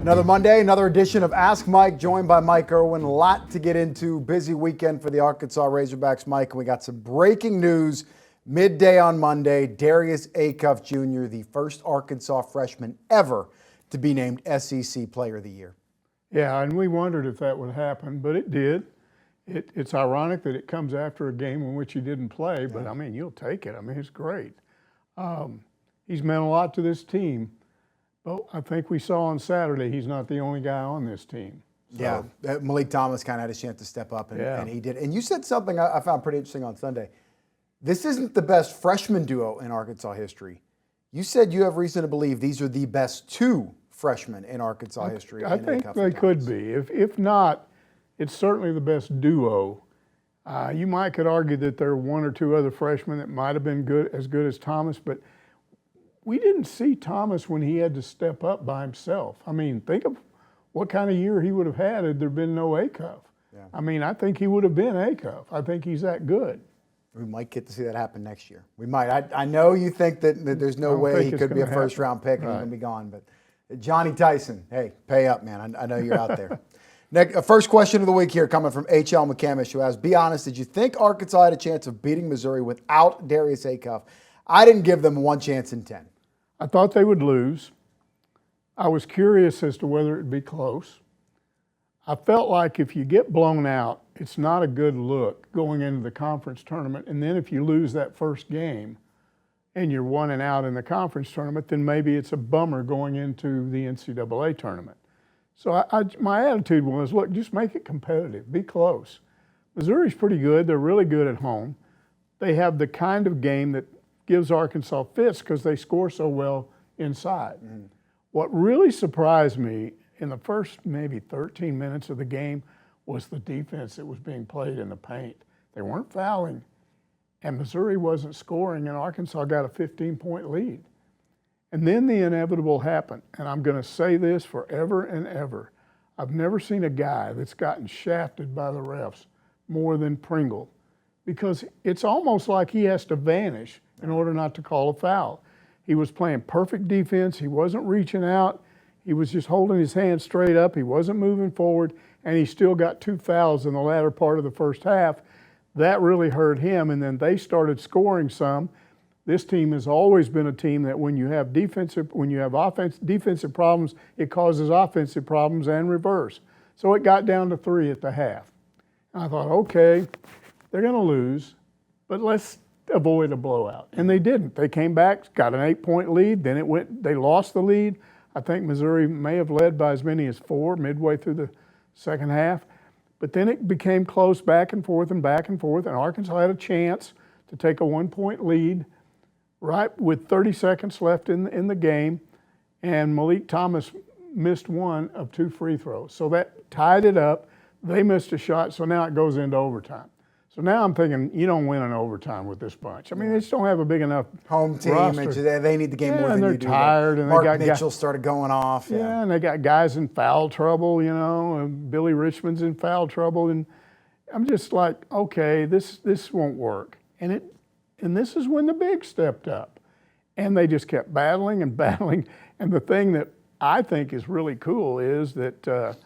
Another Monday, another edition of Ask Mike, joined by Mike Irwin. A lot to get into. Busy weekend for the Arkansas Razorbacks, Mike. And we got some breaking news midday on Monday. Darius Acuff Jr., the first Arkansas freshman ever to be named SEC Player of the Year. Yeah, and we wondered if that would happen, but it did. It's ironic that it comes after a game in which he didn't play, but I mean, you'll take it. I mean, it's great. He's meant a lot to this team. But I think we saw on Saturday he's not the only guy on this team. So. Yeah, Malik Thomas kind of had a chance to step up, and he did. And you said something I found pretty interesting on Sunday. This isn't the best freshman duo in Arkansas history. You said you have reason to believe these are the best two freshmen in Arkansas history. I think they could be. If not, it's certainly the best duo. You could argue that there are one or two other freshmen that might have been as good as Thomas, but we didn't see Thomas when he had to step up by himself. I mean, think of what kind of year he would have had there been no Acuff. Yeah. I mean, I think he would have been Acuff. I think he's that good. We might get to see that happen next year. We might. I know you think that there's no way he could be a first-round pick and he's going to be gone, but Johnny Tyson, hey, pay up, man. I know you're out there. Next, first question of the week here coming from H.L. McCamish, who asks, be honest, did you think Arkansas had a chance of beating Missouri without Darius Acuff? I didn't give them one chance in 10. I thought they would lose. I was curious as to whether it'd be close. I felt like if you get blown out, it's not a good look going into the conference tournament. And then if you lose that first game and you're 1-out in the conference tournament, then maybe it's a bummer going into the NCAA tournament. So my attitude was, look, just make it competitive. Be close. Missouri's pretty good. They're really good at home. They have the kind of game that gives Arkansas fits because they score so well inside. Mm. What really surprised me in the first maybe 13 minutes of the game was the defense that was being played in the paint. They weren't fouling, and Missouri wasn't scoring, and Arkansas got a 15-point lead. And then the inevitable happened, and I'm going to say this forever and ever. I've never seen a guy that's gotten shafted by the refs more than Pringle, because it's almost like he has to vanish in order not to call a foul. He was playing perfect defense. He wasn't reaching out. He was just holding his hand straight up. He wasn't moving forward, and he still got 2 fouls in the latter part of the first half. That really hurt him, and then they started scoring some. This team has always been a team that when you have defensive problems, it causes offensive problems and reverse. So it got down to 3 at the half. And I thought, okay, they're going to lose, but let's avoid a blowout. And they didn't. They came back, got an 8-point lead, then they lost the lead. I think Missouri may have led by as many as 4 midway through the second half. But then it became close back and forth, and Arkansas had a chance to take a 1-point lead right with 30 seconds left in the game, and Malik Thomas missed 1 of 2 free throws. So that tied it up. They missed a shot, so now it goes into overtime. So now I'm thinking you don't win in overtime with this bunch. I mean, they just don't have a big enough home team. roster. And they need the game more than you do. And they're tired. And Mark they got Mitchell started going off. Yeah, and they got guys in foul trouble, and Billy Richmond's in foul trouble. And I'm just like, okay, this won't work. And this is when the bigs stepped up. And they just kept battling and battling. And the thing that I think is really cool is that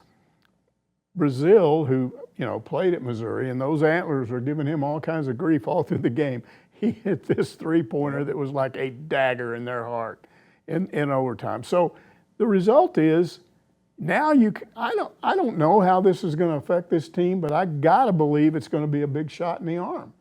Brazil, who played at Missouri, and those antlers were giving him all kinds of grief all through the game. He hit this 3-pointer that was like a dagger in their heart in overtime. So the result is now I don't know how this is going to affect this team, but I gotta believe it's going to be a big shot in the arm.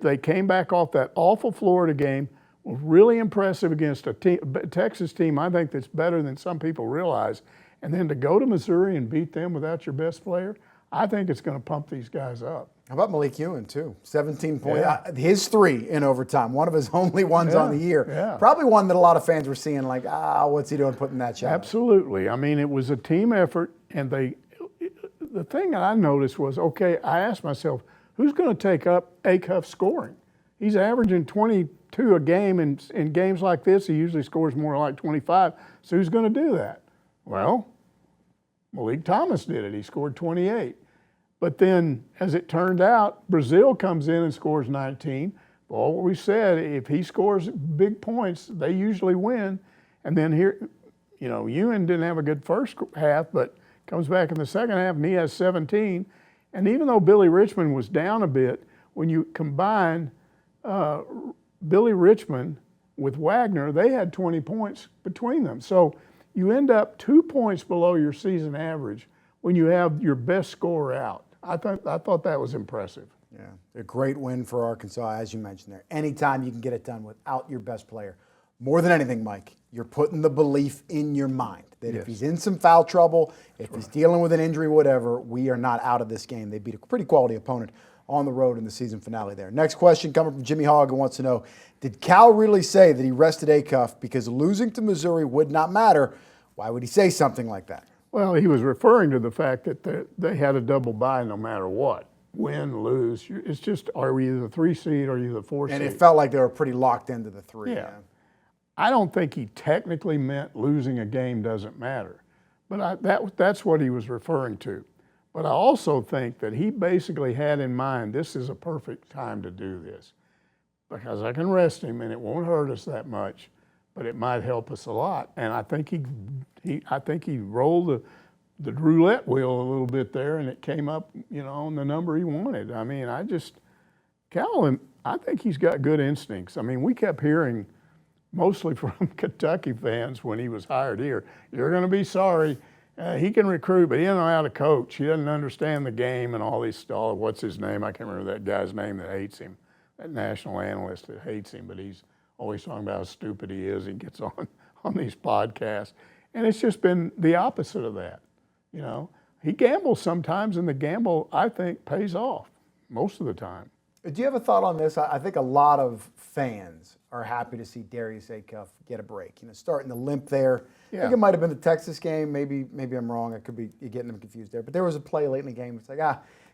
They came back off that awful Florida game, was really impressive against a Texas team I think that's better than some people realize. And then to go to Missouri and beat them without your best player, I think it's going to pump these guys up. How about Malik Ewan, too? 17 points. Yeah. His 3 in overtime, one of his only ones on the year. Yeah. Probably one that a lot of fans were seeing like, what's he doing putting that shot? Absolutely. I mean, it was a team effort, and the thing I noticed was, okay, I asked myself, who's going to take up Acuff's scoring? He's averaging 22 a game, and in games like this, he usually scores more like 25. So who's going to do that? Well, Malik Thomas did it. He scored 28. But then, as it turned out, Brazil comes in and scores 19. Well, what we said, if he scores big points, they usually win. And then here, Ewan didn't have a good first half, but comes back in the second half and he has 17. And even though Billy Richmond was down a bit, when you combine Billy Richmond with Wagner, they had 20 points between them. So you end up 2 points below your season average when you have your best scorer out. I thought that was impressive. Yeah, a great win for Arkansas, as you mentioned there. Anytime you can get it done without your best player. More than anything, Mike, you're putting the belief in your mind that if he's in some foul trouble, if he's dealing with an injury, whatever, we are not out of this game. They beat a pretty quality opponent on the road in the season finale there. Next question coming from Jimmy Hogg, who wants to know, did Cal really say that he rested Acuff because losing to Missouri would not matter? Why would he say something like that? Well, he was referring to the fact that they had a double bye no matter what. Win, lose. It's just, are we the 3 seed or are you the 4 seed? And it felt like they were pretty locked into the 3. Yeah. I don't think he technically meant losing a game doesn't matter. But that's what he was referring to. But I also think that he basically had in mind, this is a perfect time to do this. Because I can rest him and it won't hurt us that much, but it might help us a lot. And I think he rolled the roulette wheel a little bit there and it came up, on the number he wanted. I mean, Cal, I think he's got good instincts. I mean, we kept hearing, mostly from Kentucky fans when he was hired here, you're going to be sorry. He can recruit, but he doesn't know how to coach. He doesn't understand the game and all these stuff. What's his name? I can't remember that guy's name that hates him, that national analyst that hates him, but he's always talking about how stupid he is. He gets on these podcasts. And it's just been the opposite of that. He gambles sometimes, and the gamble, I think, pays off most of the time. Do you have a thought on this? I think a lot of fans are happy to see Darius Acuff get a break. Starting the limp there. Yeah. I think it might have been the Texas game. Maybe I'm wrong. I could be getting them confused there. But there was a play late in the game. It's like,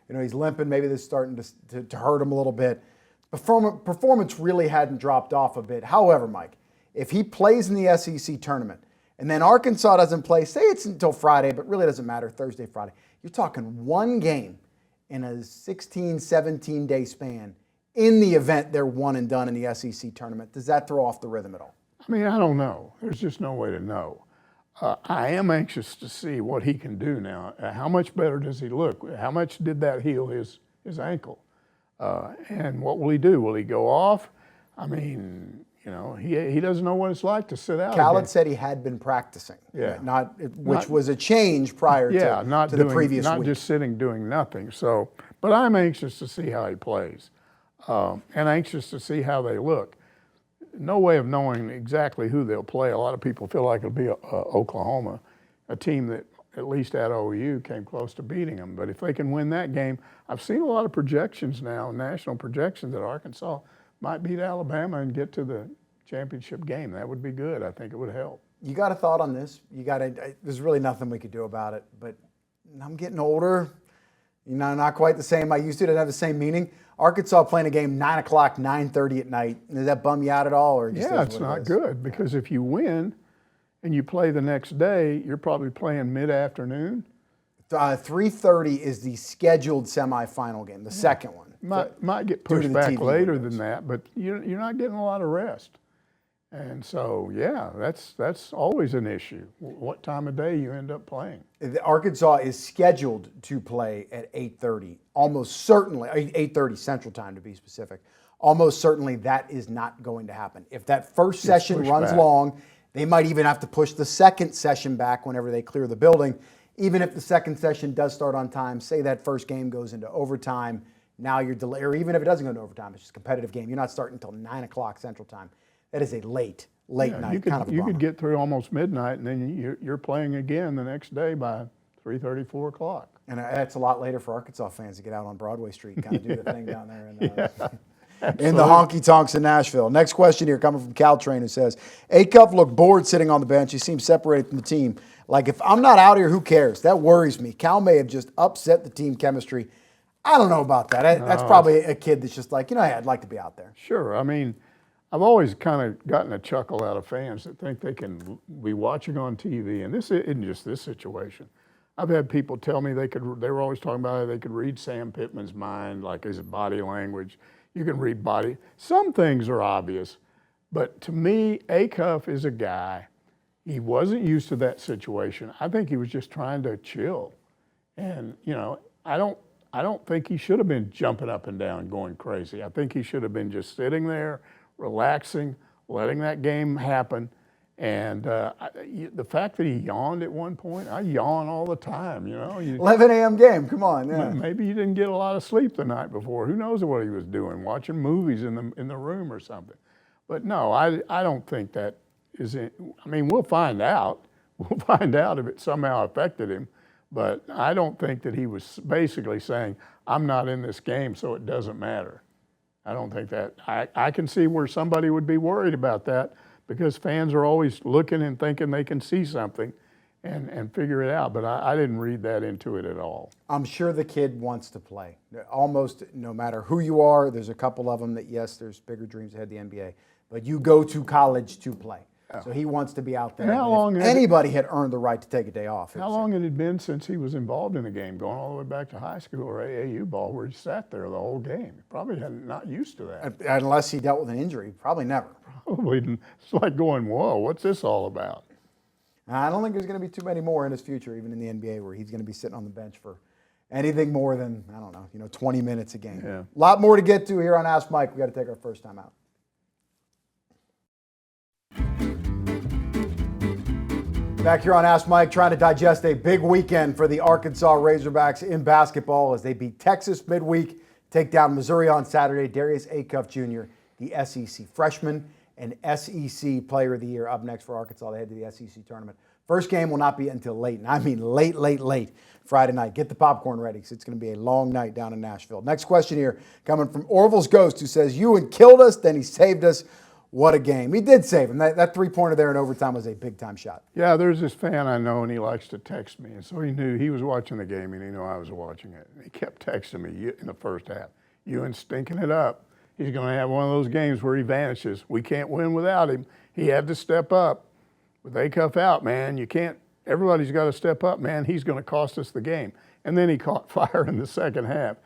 he's limping. Maybe this is starting to hurt him a little bit. Performance really hadn't dropped off a bit. However, Mike, if he plays in the SEC tournament and then Arkansas doesn't play, say it's until Friday, but really doesn't matter, Thursday, Friday, you're talking one game in a 16, 17-day span in the event they're one and done in the SEC tournament. Does that throw off the rhythm at all? I mean, I don't know. There's just no way to know. I am anxious to see what he can do now. How much better does he look? How much did that heal his ankle? And what will he do? Will he go off? I mean, he doesn't know what it's like to sit out. Khaled said he had been practicing, which was a change prior to the previous week. Not just sitting doing nothing. So, but I'm anxious to see how he plays, and anxious to see how they look. No way of knowing exactly who they'll play. A lot of people feel like it'll be Oklahoma, a team that at least at OU came close to beating them. But if they can win that game, I've seen a lot of projections now, national projections, that Arkansas might beat Alabama and get to the championship game. That would be good. I think it would help. You got a thought on this? There's really nothing we could do about it, but I'm getting older. Not quite the same. I used to. It didn't have the same meaning. Arkansas playing a game 9 o'clock, 9:30 at night. Does that bum you out at all? Or just it's not good, because if you win and you play the next day, you're probably playing mid-afternoon. 3:30 is the scheduled semifinal game, the second one. Might get pushed back later than that, but you're not getting a lot of rest. And so, that's always an issue. What time of day you end up playing? Arkansas is scheduled to play at 8:30, almost certainly, 8:30 Central Time to be specific. Almost certainly that is not going to happen. If that first session runs long, they might even have to push the second session back whenever they clear the building. Even if the second session does start on time, say that first game goes into overtime, now you're delayed, or even if it doesn't go into overtime, it's just a competitive game. You're not starting until 9 o'clock Central Time. That is a late night kind of a bummer. You could get through almost midnight, and then you're playing again the next day by 3:30, 4 o'clock. And that's a lot later for Arkansas fans to get out on Broadway Street and kind of do the thing down there in the honky tonks in Nashville. Next question here coming from Caltrain, who says, Acuff looked bored sitting on the bench. He seems separated from the team. Like, if I'm not out here, who cares? That worries me. Cal may have just upset the team chemistry. I don't know about that. That's probably a kid that's just like, I'd like to be out there. Sure. I mean, I've always kind of gotten a chuckle out of fans that think they can be watching on TV, and this isn't just this situation. I've had people tell me they were always talking about how they could read Sam Pittman's mind, like his body language. You can read body. Some things are obvious, but to me, Acuff is a guy. He wasn't used to that situation. I think he was just trying to chill. And, I don't think he should have been jumping up and down, going crazy. I think he should have been just sitting there, relaxing, letting that game happen. And the fact that he yawned at one point, I yawn all the time, 11 a.m. game, come on. Yeah. Maybe he didn't get a lot of sleep the night before. Who knows what he was doing, watching movies in the room or something. But no, I don't think that is it. I mean, we'll find out. We'll find out if it somehow affected him. But I don't think that he was basically saying, I'm not in this game, so it doesn't matter. I don't think that. I can see where somebody would be worried about that, because fans are always looking and thinking they can see something and figure it out. But I didn't read that into it at all. I'm sure the kid wants to play. Almost no matter who you are, there's a couple of them that, yes, there's bigger dreams ahead of the NBA, but you go to college to play. Yeah. So he wants to be out there. How long anybody had earned the right to take a day off. How long had it been since he was involved in a game, going all the way back to high school or AAU ball, where he sat there the whole game? He probably not used to that. Unless he dealt with an injury, probably never. Probably. It's like going, whoa, what's this all about? I don't think there's going to be too many more in his future, even in the NBA, where he's going to be sitting on the bench for anything more than, 20 minutes a game. Yeah. A lot more to get to here on Ask Mike. We got to take our first time out. Back here on Ask Mike, trying to digest a big weekend for the Arkansas Razorbacks in basketball as they beat Texas midweek, take down Missouri on Saturday. Darius Acuff Jr., the SEC freshman and SEC Player of the Year, up next for Arkansas. They head to the SEC tournament. First game will not be until late, and I mean late Friday night. Get the popcorn ready, because it's going to be a long night down in Nashville. Next question here coming from Orville's Ghost, who says, Ewan killed us, then he saved us. What a game. He did save him. That three-pointer there in overtime was a big-time shot. Yeah, there's this fan I know, and he likes to text me. And so he knew he was watching the game, and he knew I was watching it. And he kept texting me in the first half. Ewan's stinking it up. He's going to have one of those games where he vanishes. We can't win without him. He had to step up. With Acuff out, man, you can't. Everybody's got to step up, man. He's going to cost us the game. And then he caught fire in the second half.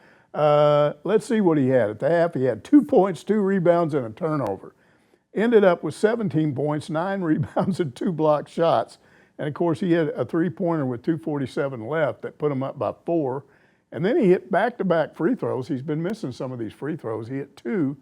Let's see what he had. At the half, he had 2 points, 2 rebounds, and a turnover. Ended up with 17 points, 9 rebounds, and 2 blocked shots. And, of course, he had a three-pointer with 2:47 left that put him up by 4. And then he hit back-to-back free throws. He's been missing some of these free throws. He hit 2,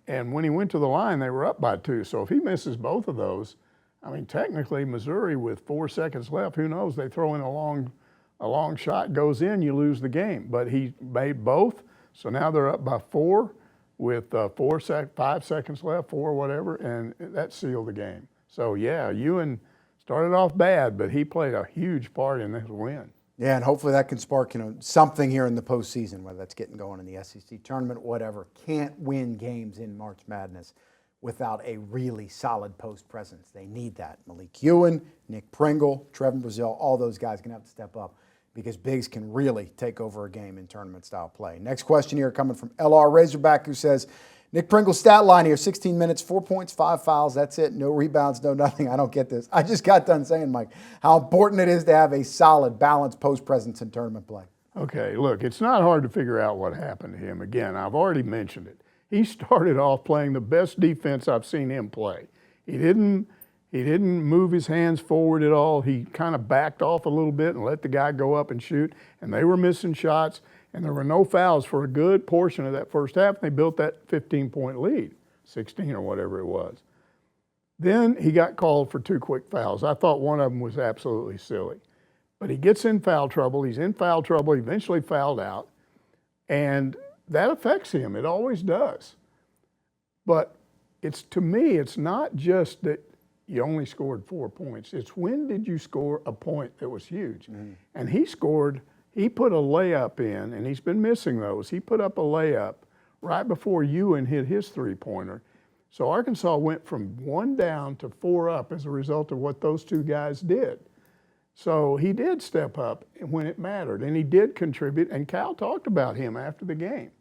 and when he went to the line, they were up by 2. So if he misses both of those, I mean, technically, Missouri with 4 seconds left, who knows? They throw in a long shot, goes in, you lose the game. But he made both, so now they're up by 4. With 5 seconds left, 4, whatever, and that sealed the game. So, yeah, Ewan started off bad, but he played a huge part in this win. Yeah, and hopefully that can spark, something here in the postseason, whether that's getting going in the SEC tournament, whatever. Can't win games in March Madness without a really solid post presence. They need that. Malik Ewan, Nick Pringle, Trevin Brazile, all those guys are going to have to step up, because bigs can really take over a game in tournament-style play. Next question here coming from LR Razorback, who says, Nick Pringle's stat line here, 16 minutes, 4 points, 5 fouls, that's it, no rebounds, no nothing. I don't get this. I just got done saying, Mike, how important it is to have a solid, balanced post presence in tournament play. Okay, look, it's not hard to figure out what happened to him. Again, I've already mentioned it. He started off playing the best defense I've seen him play. He didn't move his hands forward at all. He kind of backed off a little bit and let the guy go up and shoot, and they were missing shots, and there were no fouls for a good portion of that first half, and they built that 15-point lead, 16 or whatever it was. Then he got called for 2 quick fouls. I thought one of them was absolutely silly. But he gets in foul trouble. He's in foul trouble, eventually fouled out, and that affects him. It always does. But to me, it's not just that you only scored 4 points. It's when did you score a point that was huge? Mm-hmm. And he put a layup in, and he's been missing those. He put up a layup right before Ewan hit his three-pointer. So Arkansas went from 1 down to 4 up as a result of what those 2 guys did. So he did step up when it mattered, and he did contribute, and Cal talked about him after the game.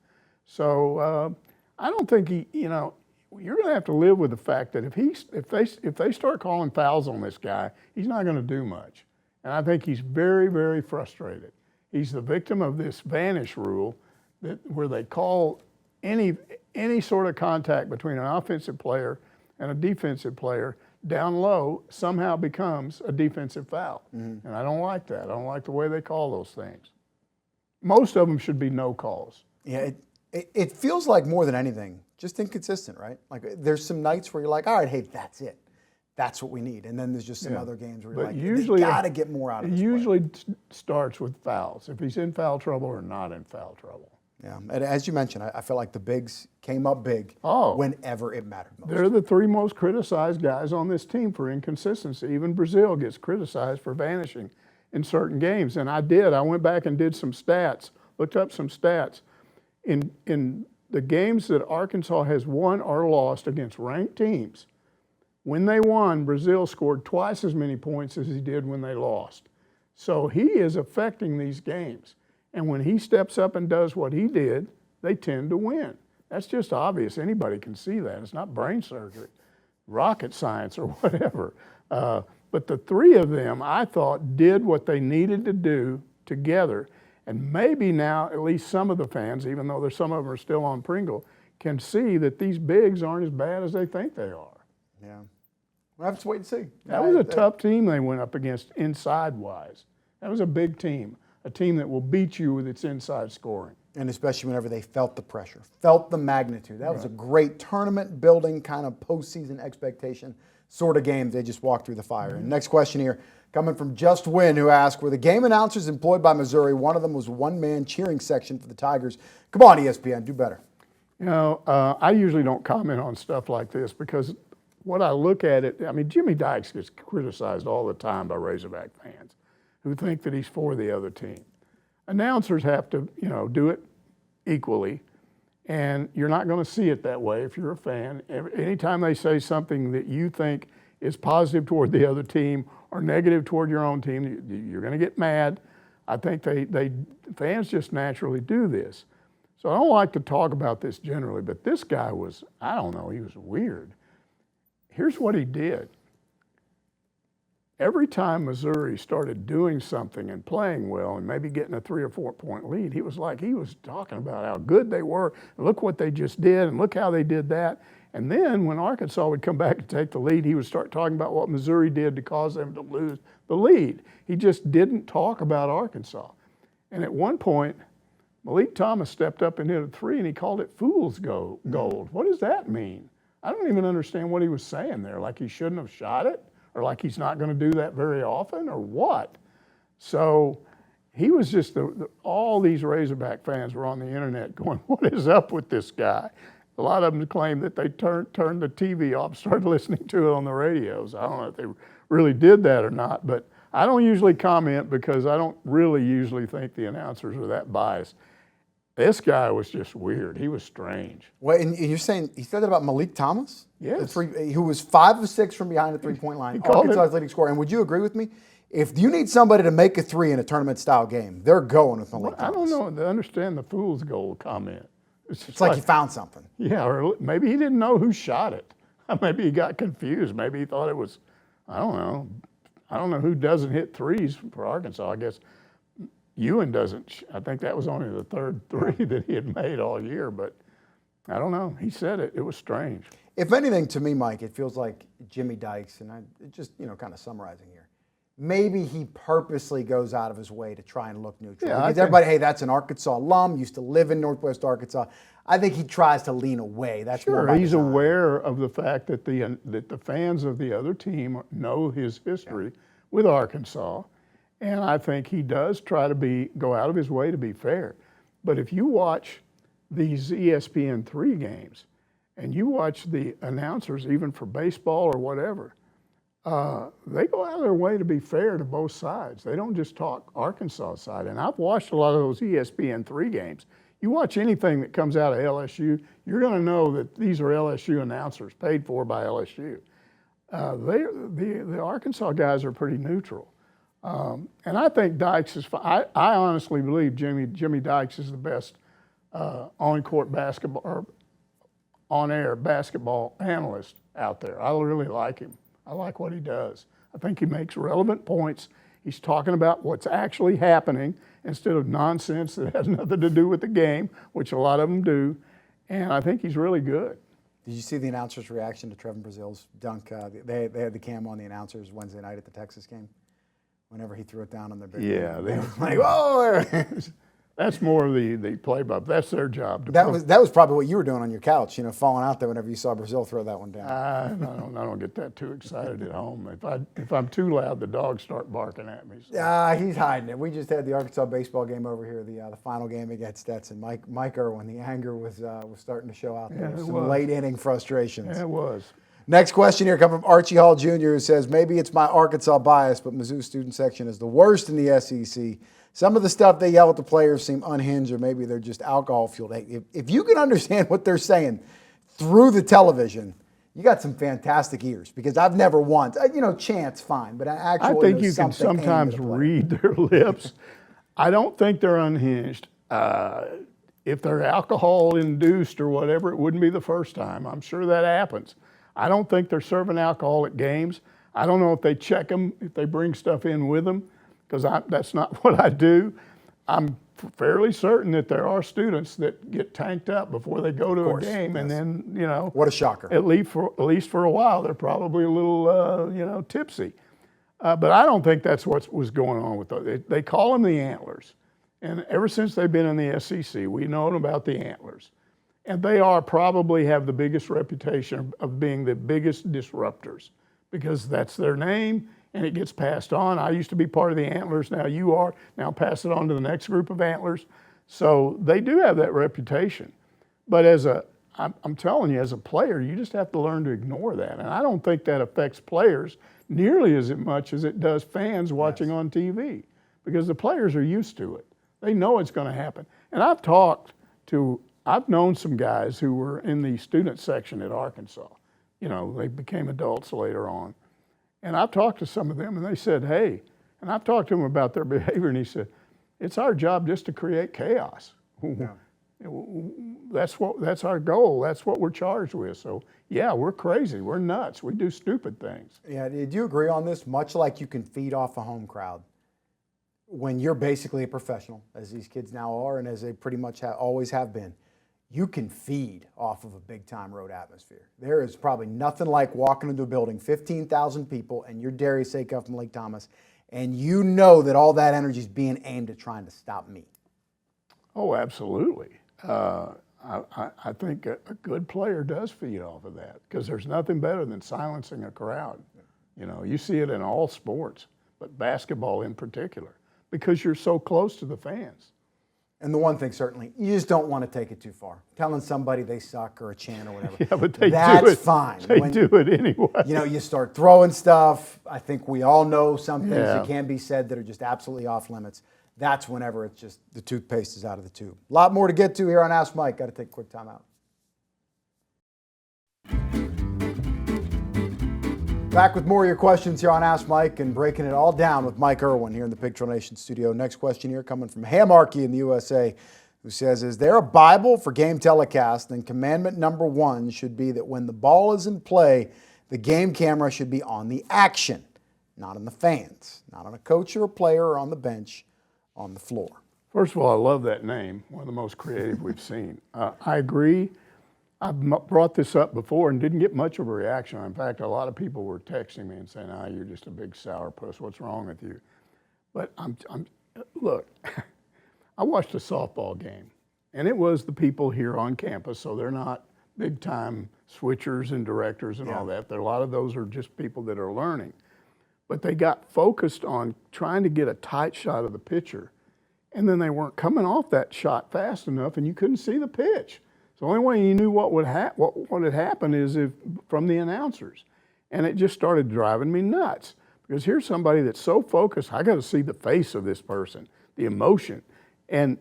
So I don't think you're going to have to live with the fact that if they start calling fouls on this guy, he's not going to do much. And I think he's very, very frustrated. He's the victim of this vanish rule where they call any sort of contact between an offensive player and a defensive player down low somehow becomes a defensive foul. And I don't like that. I don't like the way they call those things. Most of them should be no calls. Yeah, it feels like more than anything, just inconsistent, right? Like there's some nights where you're like, all right, hey, that's it. That's what we need. And then there's just some other games where you're like, usually, they got to get more out of this. It usually starts with fouls, if he's in foul trouble or not in foul trouble. Yeah, and as you mentioned, I feel like the bigs came up big whenever it mattered most. They're the three most criticized guys on this team for inconsistency. Even Brazil gets criticized for vanishing in certain games. And I went back and did some stats, looked up some stats. In the games that Arkansas has won or lost against ranked teams, when they won, Brazil scored twice as many points as he did when they lost. So he is affecting these games. And when he steps up and does what he did, they tend to win. That's just obvious. Anybody can see that. It's not brain surgery, rocket science or whatever. But the three of them, I thought, did what they needed to do together. And maybe now at least some of the fans, even though some of them are still on Pringle, can see that these bigs aren't as bad as they think they are. Yeah. We'll have to wait and see. That was a tough team they went up against inside-wise. That was a big team, a team that will beat you with its inside scoring. And especially whenever they felt the pressure, felt the magnitude. That was a great tournament-building kind of postseason expectation sort of game. They just walked through the fire. And next question here, coming from Just Win, who asked, were the game announcers employed by Missouri? One of them was one-man cheering section for the Tigers. Come on, ESPN, do better. You know, I usually don't comment on stuff like this because what I look at it, I mean, Jimmy Dykes gets criticized all the time by Razorback fans who think that he's for the other team. Announcers have to, do it equally, and you're not going to see it that way if you're a fan. Anytime they say something that you think is positive toward the other team or negative toward your own team, you're going to get mad. I think fans just naturally do this. So I don't like to talk about this generally, but this guy was, I don't know, he was weird. Here's what he did. Every time Missouri started doing something and playing well and maybe getting a 3 or 4 point lead, he was talking about how good they were. And look what they just did and look how they did that. And then when Arkansas would come back and take the lead, he would start talking about what Missouri did to cause them to lose the lead. He just didn't talk about Arkansas. And at one point, Malik Thomas stepped up and hit a 3 and he called it fool's gold. What does that mean? I don't even understand what he was saying there, like he shouldn't have shot it or like he's not going to do that very often or what. So he was just, all these Razorback fans were on the internet going, what is up with this guy? A lot of them claimed that they turned the TV off, started listening to it on the radios. I don't know if they really did that or not, but I don't usually comment because I don't really usually think the announcers are that biased. This guy was just weird. He was strange. Well, and you're saying he said that about Malik Thomas? Yes. Who was 5 of 6 from behind the three-point line, Arkansas's leading scorer. And would you agree with me? If you need somebody to make a 3 in a tournament-style game, they're going with Malik Thomas. I don't know. I understand the fool's gold comment. It's like he found something. Yeah, or maybe he didn't know who shot it. Maybe he got confused. Maybe he thought it was, I don't know. I don't know who doesn't hit threes for Arkansas. I guess Ewan doesn't. I think that was only the third 3 that he had made all year, but I don't know. He said it. It was strange. If anything, to me, Mike, it feels like Jimmy Dykes, and I just, kind of summarizing here, maybe he purposely goes out of his way to try and look neutral. Yeah, because everybody, hey, that's an Arkansas alum, used to live in Northwest Arkansas. I think he tries to lean away. That's sure. He's aware of the fact that the fans of the other team know his history with Arkansas, and I think he does try to go out of his way to be fair. But if you watch these ESPN3 games, and you watch the announcers, even for baseball or whatever, they go out of their way to be fair to both sides. They don't just talk Arkansas side. And I've watched a lot of those ESPN3 games. You watch anything that comes out of LSU, you're going to know that these are LSU announcers paid for by LSU. The Arkansas guys are pretty neutral. And I think Dykes is fine. I honestly believe Jimmy Dykes is the best on-court basketball or on-air basketball analyst out there. I really like him. I like what he does. I think he makes relevant points. He's talking about what's actually happening instead of nonsense that has nothing to do with the game, which a lot of them do. And I think he's really good. Did you see the announcer's reaction to Trevin Brazil's dunk? They had the cam on the announcers Wednesday night at the Texas game. Whenever he threw it down on their big Yeah, they were like, "Whoa!" That's more of the play-by. That's their job. That was probably what you were doing on your couch, falling out there whenever you saw Brazil throw that one down. I don't get that too excited at home. If I'm too loud, the dogs start barking at me. So. He's hiding it. We just had the Arkansas baseball game over here, the final game against Stetson. Mike Irwin, the anger was starting to show out there. Some late inning frustrations. Yeah, it was. Next question here comes from Archie Hall Jr., who says, maybe it's my Arkansas bias, but Mizzou student section is the worst in the SEC. Some of the stuff they yell at the players seem unhinged, or maybe they're just alcohol-fueled. If you can understand what they're saying through the television, you got some fantastic ears, because I've never once, chant's fine, but actually I think you can sometimes read their lips. I don't think they're unhinged. If they're alcohol-induced or whatever, it wouldn't be the first time. I'm sure that happens. I don't think they're serving alcohol at games. I don't know if they check them, if they bring stuff in with them, because that's not what I do. I'm fairly certain that there are students that get tanked up before they go to a game, yes. And then, what a shocker. At least for a while, they're probably a little, tipsy. But I don't think that's what was going on with those. They call them the Antlers. And ever since they've been in the SEC, we know about the Antlers. And they probably have the biggest reputation of being the biggest disruptors, because that's their name and it gets passed on. I used to be part of the Antlers, now you are. Now pass it on to the next group of Antlers. So they do have that reputation. But I'm telling you, as a player, you just have to learn to ignore that. And I don't think that affects players nearly as much as it does fans watching on TV, because the players are used to it. They know it's going to happen. And I've known some guys who were in the student section at Arkansas. They became adults later on. And I've talked to some of them, and they said, hey, and I've talked to them about their behavior, and he said, it's our job just to create chaos. Yeah. That's our goal. That's what we're charged with. So, yeah, we're crazy. We're nuts. We do stupid things. Yeah, do you agree on this? Much like you can feed off a home crowd, when you're basically a professional, as these kids now are, and as they pretty much always have been, you can feed off of a big-time road atmosphere. There is probably nothing like walking into a building, 15,000 people, and you're Darius Acuff from Lake Thomas, and you know that all that energy is being aimed at trying to stop me. Oh, absolutely. I think a good player does feed off of that, because there's nothing better than silencing a crowd. You see it in all sports, but basketball in particular, because you're so close to the fans. And the one thing, certainly, you just don't want to take it too far. Telling somebody they suck or a chant or whatever, yeah, but that's do it. Fine. They do it anyway. You start throwing stuff. I think we all know some things that can be said that are just absolutely off limits. That's whenever it's just the toothpaste is out of the tube. A lot more to get to here on Ask Mike. Got to take a quick time out. Back with more of your questions here on Ask Mike, and breaking it all down with Mike Irwin here in the Big Trail Nation studio. Next question here coming from Hamarky in the USA, who says, is there a Bible for game telecast? And commandment number 1 should be that when the ball is in play, the game camera should be on the action, not on the fans, not on a coach or a player or on the bench, on the floor. First of all, I love that name, one of the most creative we've seen. I agree. I've brought this up before and didn't get much of a reaction. In fact, a lot of people were texting me and saying, you're just a big sourpuss. What's wrong with you? But look, I watched a softball game, and it was the people here on campus, so they're not big-time switchers and directors and all that. A lot of those are just people that are learning. But they got focused on trying to get a tight shot of the pitcher, and then they weren't coming off that shot fast enough, and you couldn't see the pitch. The only way you knew what had happened is from the announcers. And it just started driving me nuts, because here's somebody that's so focused, I got to see the face of this person, the emotion. And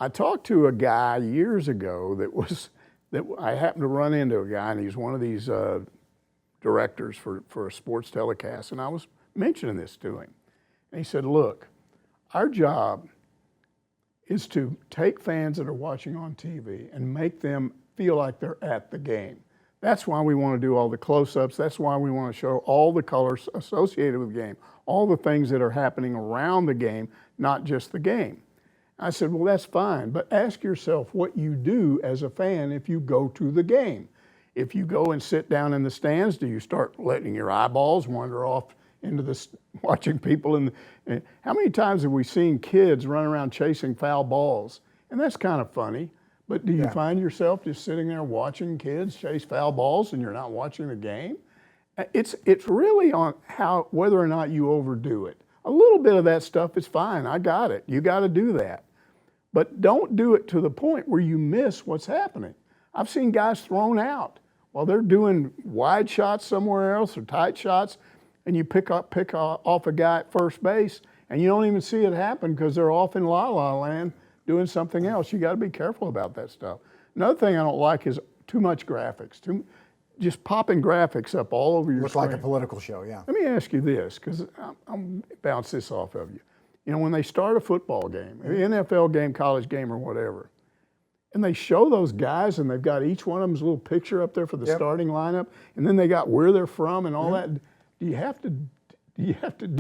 I talked to a guy years ago that I happened to run into a guy, and he's one of these directors for a sports telecast, and I was mentioning this to him. And he said, look, our job is to take fans that are watching on TV and make them feel like they're at the game. That's why we want to do all the close-ups. That's why we want to show all the colors associated with the game, all the things that are happening around the game, not just the game. I said, well, that's fine, but ask yourself what you do as a fan if you go to the game. If you go and sit down in the stands, do you start letting your eyeballs wander off into watching people? How many times have we seen kids run around chasing foul balls? And that's kind of funny. But do you find yourself just sitting there watching kids chase foul balls and you're not watching the game? It's really on whether or not you overdo it. A little bit of that stuff is fine. I got it. You got to do that. But don't do it to the point where you miss what's happening. I've seen guys thrown out while they're doing wide shots somewhere else or tight shots, and you pick off a guy at first base, and you don't even see it happen because they're off in la-la land doing something else. You got to be careful about that stuff. Another thing I don't like is too much graphics. Just popping graphics up all over your screen. Looks like a political show, yeah. Let me ask you this, because I'm bounce this off of you. You know, when they start a football game, an NFL game, college game, or whatever, and they show those guys, and they've got each one of them's little picture up there for the starting lineup, and then they got where they're from and all that. Do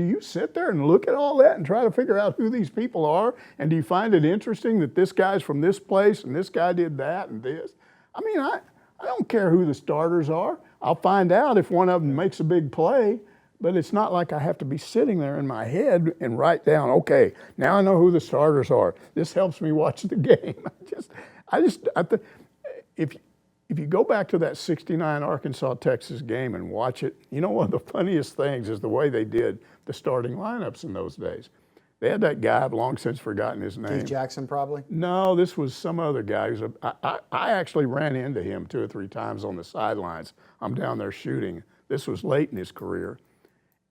you sit there and look at all that and try to figure out who these people are? And do you find it interesting that this guy's from this place and this guy did that and this? I mean, I don't care who the starters are. I'll find out if one of them makes a big play, but it's not like I have to be sitting there in my head and write down, okay, now I know who the starters are. This helps me watch the game. If you go back to that 69 Arkansas-Texas game and watch it, you know, one of the funniest things is the way they did the starting lineups in those days. They had that guy, I've long since forgotten his name. Keith Jackson, probably? No, this was some other guy. I actually ran into him 2 or 3 times on the sidelines. I'm down there shooting. This was late in his career.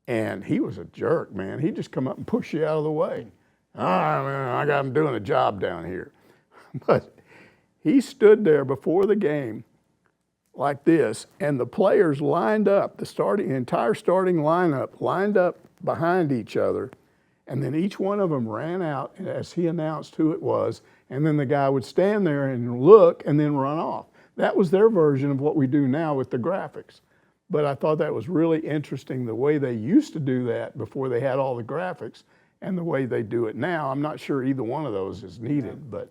And he was a jerk, man. He'd just come up and push you out of the way. I got him doing a job down here. But he stood there before the game like this, and the players lined up, the entire starting lineup lined up behind each other, and then each one of them ran out as he announced who it was, and then the guy would stand there and look and then run off. That was their version of what we do now with the graphics. But I thought that was really interesting, the way they used to do that before they had all the graphics and the way they do it now. I'm not sure either one of those is needed, but.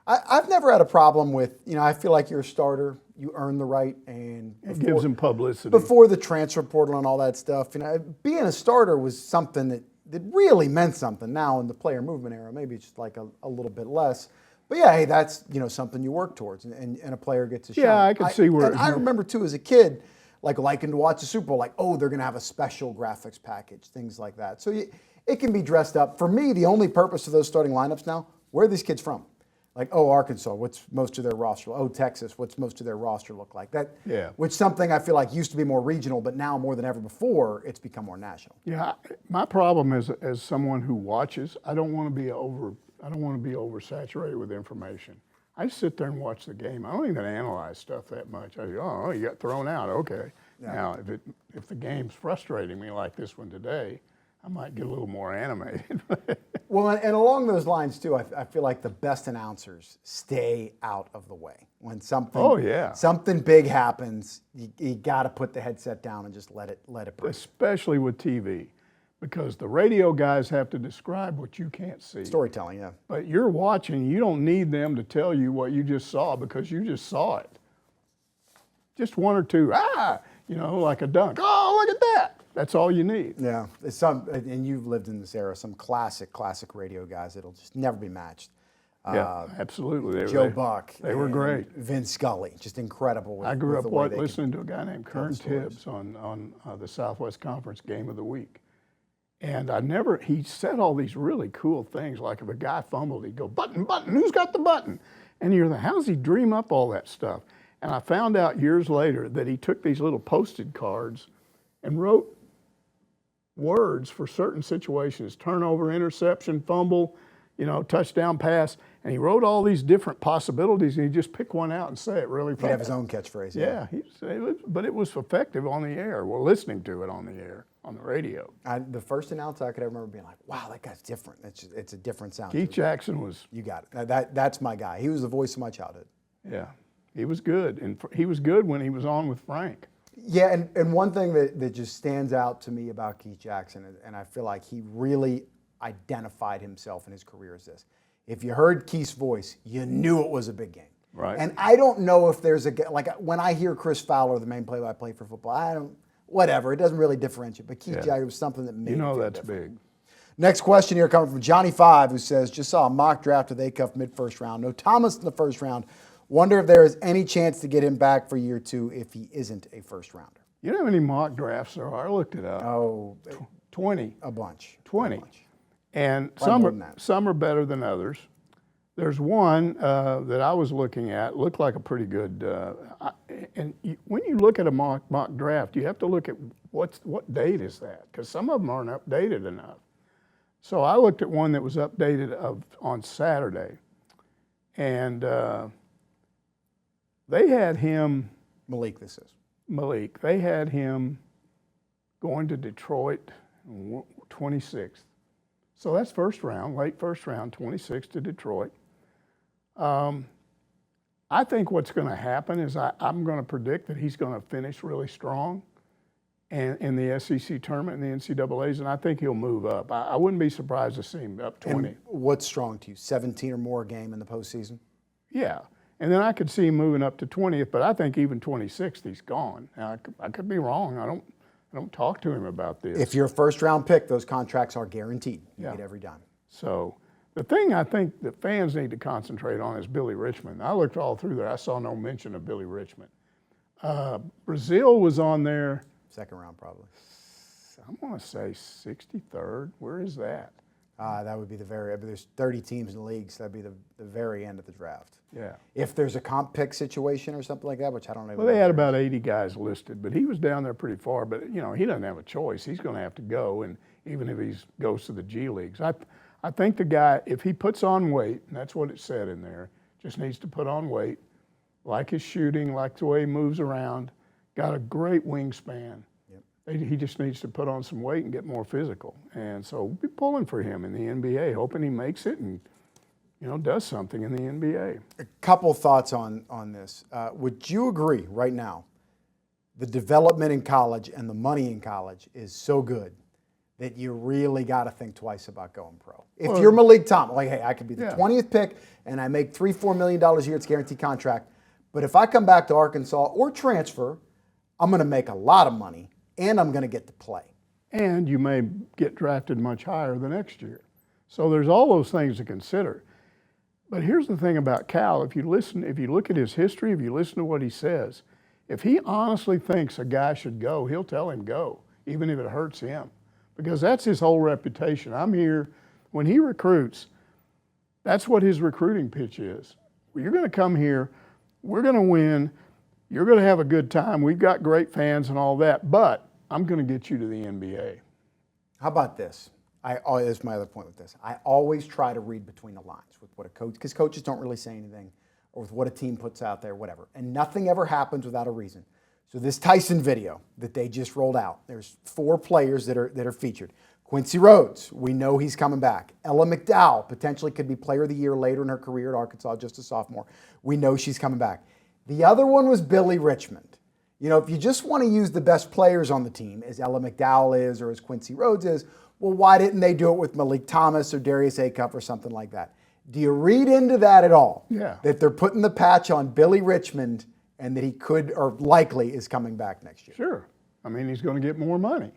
I've never had a problem with, you know, I feel like you're a starter, you earn the right, and it gives them publicity. Before the transfer portal and all that stuff, you know, being a starter was something that really meant something. Now in the player movement era, maybe it's just like a little bit less. But yeah, hey, that's, you know, something you work towards, and a player gets a shot. Yeah, I can see where. And I remember too, as a kid, like liking to watch the Super Bowl, like, oh, they're going to have a special graphics package, things like that. So it can be dressed up. For me, the only purpose of those starting lineups now, where are these kids from? Like, oh, Arkansas, what's most of their roster? Oh, Texas, what's most of their roster look like? That, yeah. Which something I feel like used to be more regional, but now more than ever before, it's become more national. Yeah, my problem is, as someone who watches, I don't want to be oversaturated with information. I just sit there and watch the game. I don't even analyze stuff that much. I go, oh, you got thrown out, okay. Yeah. Now, if the game's frustrating me like this one today, I might get a little more animated. Well, and along those lines too, I feel like the best announcers stay out of the way. When something big happens, you got to put the headset down and just let it breathe. Especially with TV, because the radio guys have to describe what you can't see. Storytelling, yeah. But you're watching, you don't need them to tell you what you just saw because you just saw it. Just one or two, you know, like a dunk. Oh, look at that. That's all you need. Yeah, and you've lived in this era, some classic radio guys that'll just never be matched. Yeah, absolutely. Joe Buck. They were great. Vince Scully, just incredible. I grew up listening to a guy named Kern Tibbs on the Southwest Conference Game of the Week. And he said all these really cool things, like if a guy fumbled, he'd go, button, who's got the button? And you're like, how does he dream up all that stuff? And I found out years later that he took these little posted cards and wrote words for certain situations: turnover, interception, fumble, you know, touchdown, pass. And he wrote all these different possibilities, and he just pick one out and say it really fast. He'd have his own catchphrase. Yeah, but it was effective on the air. We're listening to it on the air, on the radio. The first announcer I could ever remember being like, wow, that guy's different. It's a different sound. Keith Jackson was. You got it. That's my guy. He was the voice of my childhood. Yeah, he was good. And he was good when he was on with Frank. Yeah, and one thing that just stands out to me about Keith Jackson, and I feel like he really identified himself in his career, is this. If you heard Keith's voice, you knew it was a big game. Right. And I don't know if there's like when I hear Chris Fowler, the main play-by-play for football, whatever, it doesn't really differentiate. But Keith Jagger was something that made that's big. Next question here coming from Johnny 5, who says, just saw a mock draft with Acuff mid-first round. No Thomas in the first round. Wonder if there is any chance to get him back for year 2 if he isn't a first rounder. You know how many mock drafts there are? I looked it up. Oh, 20. A bunch. 20. A bunch. And some are better than others. There's one that I was looking at, looked like a pretty good, when you look at a mock draft, you have to look at what date is that, because some of them aren't updated enough. So I looked at one that was updated on Saturday, and they had him. Malik, this is. Malik. They had him going to Detroit 26th. So that's first round, late first round, 26th to Detroit. I think what's going to happen is I'm going to predict that he's going to finish really strong in the SEC tournament and the NCAAs, and I think he'll move up. I wouldn't be surprised to see him up 20. And what's strong to you? 17 or more a game in the postseason? Yeah. And then I could see him moving up to 20th, but I think even 26th, he's gone. Now, I could be wrong. I don't talk to him about this. If you're a first-round pick, those contracts are guaranteed. You get every dime. So the thing I think that fans need to concentrate on is Billy Richmond. I looked all through there. I saw no mention of Billy Richmond. Brazil was on there. Second round, probably. I'm going to say 63rd. Where is that? That would be there's 30 teams in the league, so that'd be the very end of the draft. Yeah. If there's a comp pick situation or something like that, which I don't know. Well, they had about 80 guys listed, but he was down there pretty far. But, he doesn't have a choice. He's going to have to go, and even if he goes to the G Leagues. I think the guy, if he puts on weight, and that's what it said in there, just needs to put on weight, like his shooting, like the way he moves around, got a great wingspan. He just needs to put on some weight and get more physical. And so we'll be pulling for him in the NBA, hoping he makes it and, does something in the NBA. A couple thoughts on this. Would you agree right now the development in college and the money in college is so good that you really got to think twice about going pro? If you're Malik Thomas, like, hey, I could be the 20th pick and I make $3-4 million a year, it's a guaranteed contract. But if I come back to Arkansas or transfer, I'm going to make a lot of money. And I'm going to get to play. And you may get drafted much higher the next year. So there's all those things to consider. But here's the thing about Cal. If you look at his history, if you listen to what he says, if he honestly thinks a guy should go, he'll tell him go, even if it hurts him. Because that's his whole reputation. I'm here. When he recruits, that's what his recruiting pitch is. Well, you're going to come here. We're going to win. You're going to have a good time. We've got great fans and all that, but I'm going to get you to the NBA. How about this? That's my other point with this. I always try to read between the lines with what a coach, because coaches don't really say anything, or with what a team puts out there, whatever. And nothing ever happens without a reason. So this Tyson video that they just rolled out, there's 4 players that are featured. Quincy Rhodes, we know he's coming back. Ella McDowell potentially could be player of the year later in her career at Arkansas, just a sophomore. We know she's coming back. The other one was Billy Richmond. If you just want to use the best players on the team, as Ella McDowell is or as Quincy Rhodes is, well, why didn't they do it with Malik Thomas or Darius Acuff or something like that? Do you read into that at all? Yeah. That they're putting the patch on Billy Richmond and that he could or likely is coming back next year? Sure. I mean, he's going to get more money,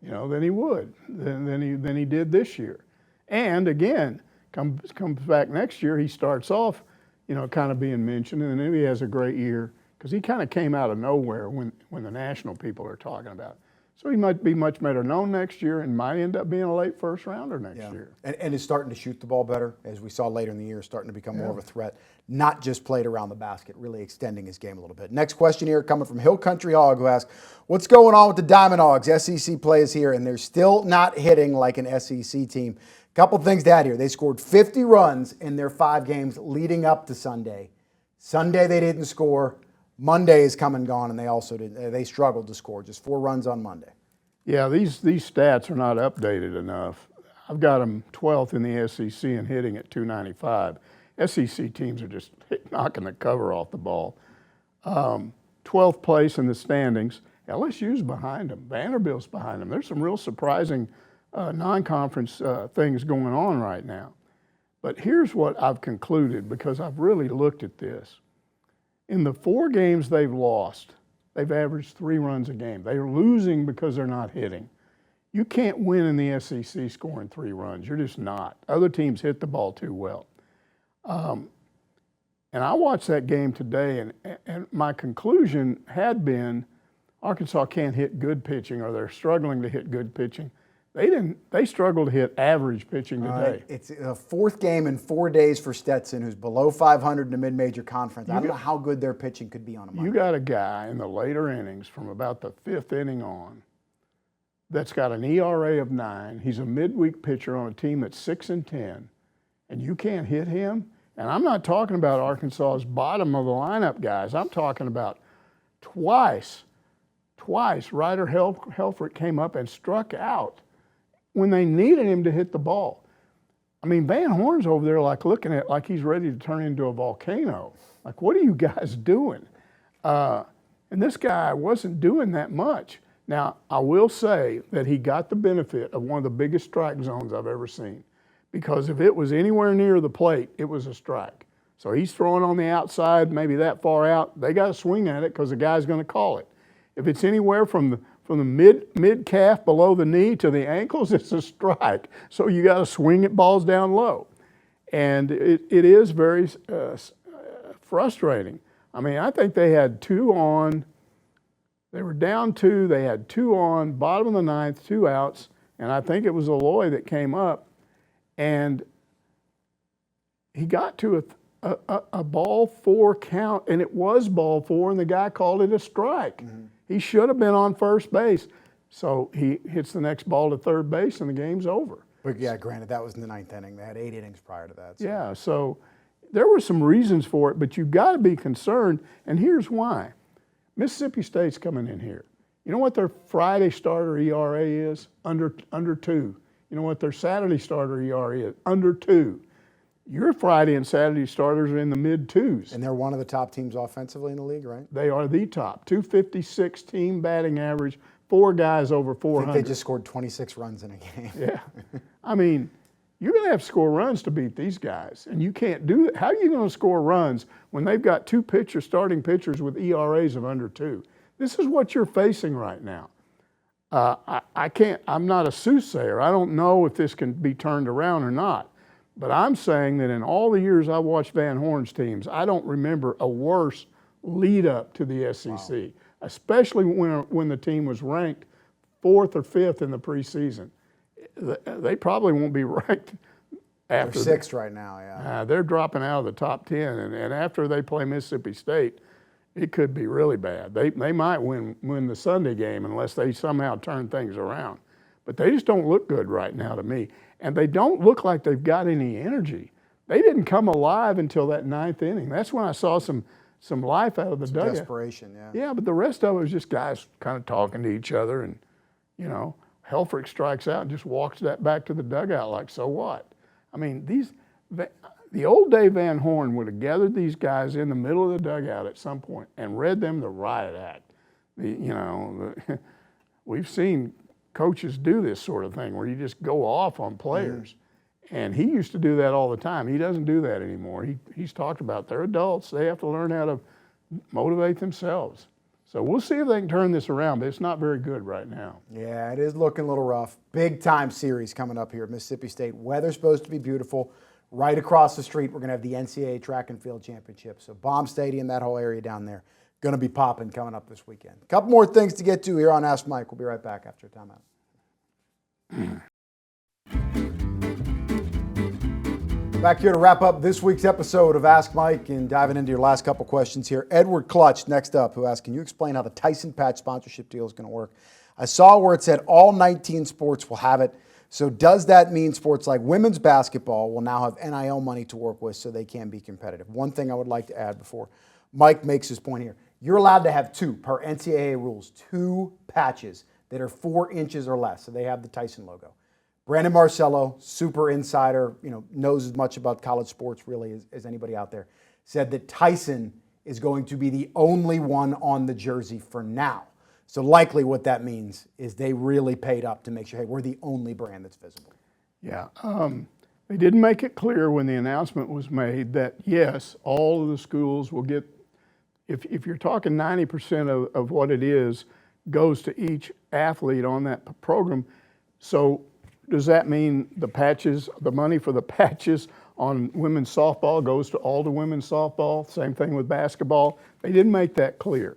than he would, than he did this year. And again, comes back next year, he starts off kind of being mentioned, and then he has a great year because he kind of came out of nowhere when the national people are talking about it. So he might be much better known next year and might end up being a late first rounder next year. And is starting to shoot the ball better, as we saw later in the year, starting to become more of a threat, not just played around the basket, really extending his game a little bit. Next question here coming from Hill Country Hog, who asks, what's going on with the Diamond Hogs? SEC play is here, and they're still not hitting like an SEC team. Couple things to add here. They scored 50 runs in their 5 games leading up to Sunday. Sunday they didn't score. Monday is come and gone, and they struggled to score. Just 4 runs on Monday. Yeah, these stats are not updated enough. I've got them 12th in the SEC and hitting at .295. SEC teams are just knocking the cover off the ball. 12th place in the standings. LSU's behind them. Vanderbilt's behind them. There's some real surprising non-conference things going on right now. But here's what I've concluded, because I've really looked at this. In the 4 games they've lost, they've averaged 3 runs a game. They're losing because they're not hitting. You can't win in the SEC scoring 3 runs. You're just not. Other teams hit the ball too well. And I watched that game today, and my conclusion had been Arkansas can't hit good pitching, or they're struggling to hit good pitching. They struggled to hit average pitching today. It's a 4th game in 4 days for Stetson, who's below 500 in the mid-major conference. I don't know how good their pitching could be on a Monday. You got a guy in the later innings from about the 5th inning on that's got an ERA of 9. He's a midweek pitcher on a team that's 6-10, and you can't hit him? And I'm not talking about Arkansas's bottom of the lineup guys. I'm talking about twice Ryder Helfrich came up and struck out when they needed him to hit the ball. I mean, Van Horn's over there like looking at like he's ready to turn into a volcano. Like, what are you guys doing? And this guy wasn't doing that much. Now, I will say that he got the benefit of one of the biggest strike zones I've ever seen, because if it was anywhere near the plate, it was a strike. So he's throwing on the outside, maybe that far out. They got to swing at it because the guy's going to call it. If it's anywhere from the mid calf below the knee to the ankles, it's a strike. So you got to swing at balls down low, and it is very frustrating. I mean, I think they had 2 on. They were down 2. They had 2 on, bottom of the 9th, 2 outs, and I think it was Aloy that came up, and he got to a ball 4 count, and it was ball 4, and the guy called it a strike. Mm-hmm. He should have been on first base. So he hits the next ball to third base, and the game's over. But yeah, granted, that was in the 9th inning. They had 8 innings prior to that. So. Yeah, so there were some reasons for it, but you've got to be concerned, and here's why. Mississippi State's coming in here. You know what their Friday starter ERA is? Under 2. You know what their Saturday starter ERA is? Under 2. Your Friday and Saturday starters are in the mid-2s. And they're one of the top teams offensively in the league, right? They are the top. 256 team batting average, 4 guys over 400. I think they just scored 26 runs in a game. Yeah. I mean, you're going to have to score runs to beat these guys, and you can't do that. How are you going to score runs when they've got 2 starting pitchers with ERAs of under 2? This is what you're facing right now. I'm not a soothsayer. I don't know if this can be turned around or not. But I'm saying that in all the years I watched Van Horn's teams, I don't remember a worse lead up to the SEC, wow. Especially when the team was ranked 4th or 5th in the preseason. They probably won't be ranked after. They're 6th right now, yeah. They're dropping out of the top 10, and after they play Mississippi State, it could be really bad. They might win the Sunday game unless they somehow turn things around. But they just don't look good right now to me. And they don't look like they've got any energy. They didn't come alive until that 9th inning. That's when I saw some life out of the dugout. Desperation, yeah. Yeah, but the rest of it was just guys kind of talking to each other, and, you know, Helfrich strikes out and just walks that back to the dugout like, so what? I mean, the old Dave Van Horn would have gathered these guys in the middle of the dugout at some point and read them the riot act. We've seen coaches do this sort of thing where you just go off on players. And he used to do that all the time. He doesn't do that anymore. He's talked about they're adults. They have to learn how to motivate themselves. So we'll see if they can turn this around, but it's not very good right now. Yeah, it is looking a little rough. Big time series coming up here at Mississippi State. Weather's supposed to be beautiful. Right across the street, we're going to have the NCAA Track and Field Championship. So Baum Stadium, that whole area down there, going to be popping coming up this weekend. A couple more things to get to here on Ask Mike. We'll be right back after a timeout. Back here to wrap up this week's episode of Ask Mike and diving into your last couple questions here. Edward Clutch next up, who asked, can you explain how the Tyson patch sponsorship deal is going to work? I saw where it said all 19 sports will have it. So does that mean sports like women's basketball will now have NIL money to work with so they can be competitive? One thing I would like to add before Mike makes his point here. You're allowed to have 2, per NCAA rules, 2 patches that are 4 inches or less. So they have the Tyson logo. Brandon Marcello, super insider, knows as much about college sports really as anybody out there, said that Tyson is going to be the only one on the jersey for now. So likely what that means is they really paid up to make sure, hey, we're the only brand that's visible. Yeah. They didn't make it clear when the announcement was made that, yes, all of the schools will get if you're talking 90% of what it is goes to each athlete on that program, so does that mean the patches, the money for the patches on women's softball goes to all the women's softball? Same thing with basketball. They didn't make that clear.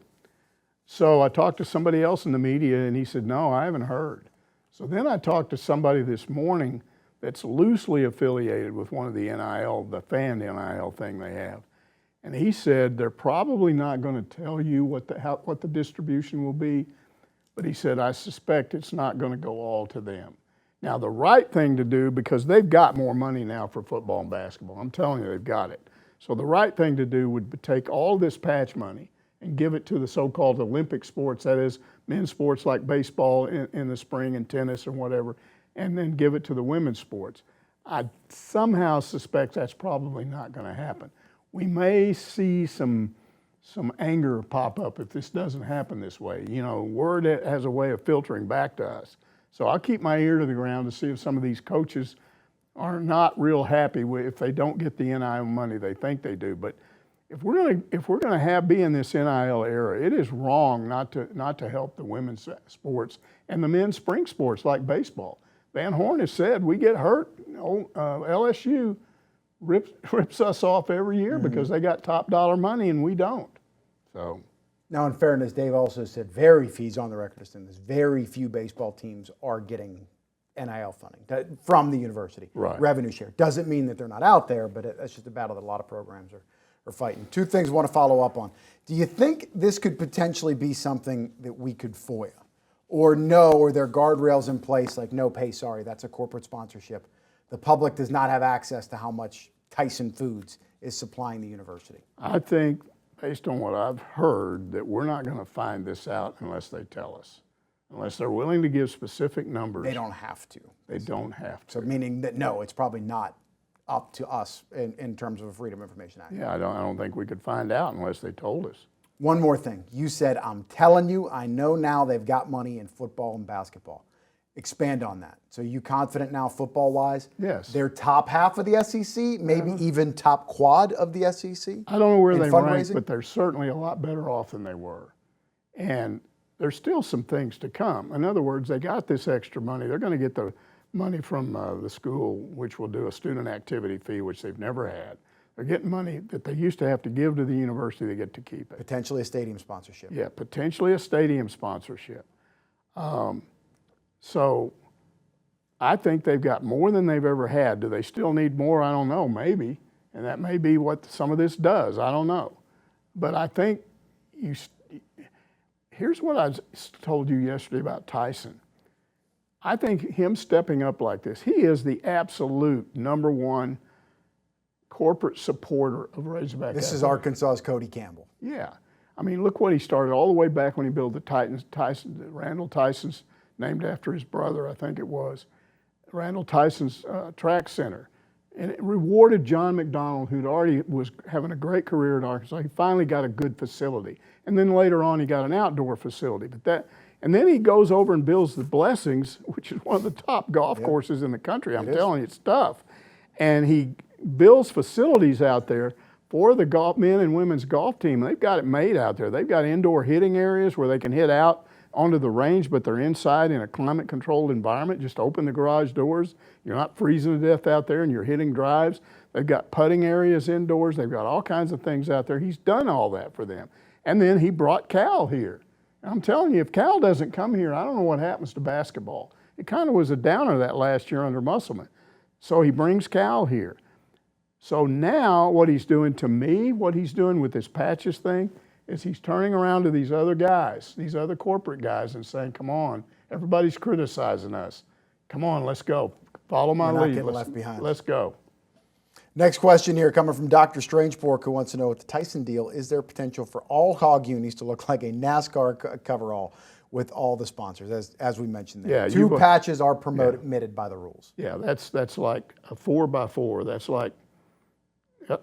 So I talked to somebody else in the media and he said, no, I haven't heard. So then I talked to somebody this morning that's loosely affiliated with one of the NIL, the fan NIL thing they have. And he said they're probably not going to tell you what the distribution will be, but he said, I suspect it's not going to go all to them. Now, the right thing to do, because they've got more money now for football and basketball, I'm telling you, they've got it. So the right thing to do would be take all this patch money and give it to the so-called Olympic sports, that is, men's sports like baseball in the spring and tennis and whatever, and then give it to the women's sports. I somehow suspect that's probably not going to happen. We may see some anger pop up if this doesn't happen this way. You know, word has a way of filtering back to us. So I'll keep my ear to the ground to see if some of these coaches are not real happy if they don't get the NIL money they think they do. But if we're gonna be in this NIL era, it is wrong not to help the women's sports and the men's spring sports like baseball. Van Horn has said we get hurt. LSU rips us off every year because they got top dollar money and we don't. So. Now, in fairness, Dave also said he's on the record as saying this, very few baseball teams are getting NIL funding from the university. Right. Revenue share. Doesn't mean that they're not out there, but it's just a battle that a lot of programs are fighting. Two things I want to follow up on. Do you think this could potentially be something that we could FOIA? Or no, or there are guardrails in place like no pay, sorry, that's a corporate sponsorship. The public does not have access to how much Tyson Foods is supplying the university. I think, based on what I've heard, that we're not going to find this out unless they tell us. Unless they're willing to give specific numbers. They don't have to. They don't have to. So meaning that, no, it's probably not up to us in terms of a Freedom of Information Act. Yeah, I don't think we could find out unless they told us. One more thing. You said, I'm telling you, I know now they've got money in football and basketball. Expand on that. So you confident now football-wise? Yes. They're top half of the SEC, maybe even top quad of the SEC? I don't know where they rank, but they're certainly a lot better off than they were. And there's still some things to come. In other words, they got this extra money. They're going to get the money from the school, which will do a student activity fee, which they've never had. They're getting money that they used to have to give to the university. They get to keep it. Potentially a stadium sponsorship. Yeah, potentially a stadium sponsorship. So I think they've got more than they've ever had. Do they still need more? I don't know, maybe. And that may be what some of this does. I don't know. But I think here's what I told you yesterday about Tyson. I think him stepping up like this, he is the absolute #1 corporate supporter of Razorback. This is Arkansas's Cody Campbell. Yeah. I mean, look what he started all the way back when he built the Randall Tyson's, named after his brother, I think it was, Randall Tyson's track center. And it rewarded John McDonald, who'd already was having a great career at Arkansas. He finally got a good facility. And then later on, he got an outdoor facility. And then he goes over and builds the Blessings, which is one of the top golf courses in the country. I'm telling you, it's tough. And he builds facilities out there for the men and women's golf team. They've got it made out there. They've got indoor hitting areas where they can hit out onto the range, but they're inside in a climate-controlled environment. Just open the garage doors. You're not freezing to death out there, and you're hitting drives. They've got putting areas indoors. They've got all kinds of things out there. He's done all that for them. And then he brought Cal here. I'm telling you, if Cal doesn't come here, I don't know what happens to basketball. It kind of was a downer that last year under Musselman. So he brings Cal here. So now what he's doing to me, what he's doing with this patches thing, is he's turning around to these other guys, these other corporate guys, and saying, come on, everybody's criticizing us. Come on, let's go. Follow my lead. We're not getting left behind. Let's go. Next question here coming from Dr. Strangepork, who wants to know, with the Tyson deal, is there potential for all hog unis to look like a NASCAR coverall with all the sponsors, as we mentioned there? Yeah, 2 patches are permitted by the rules. Yeah, that's like a 4x4. That's like,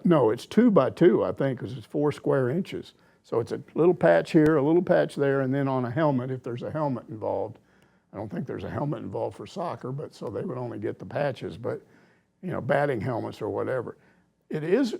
no, it's 2x2, I think, because it's 4 square inches. So it's a little patch here, a little patch there, and then on a helmet, if there's a helmet involved. I don't think there's a helmet involved for soccer, but so they would only get the patches, but batting helmets or whatever. It is,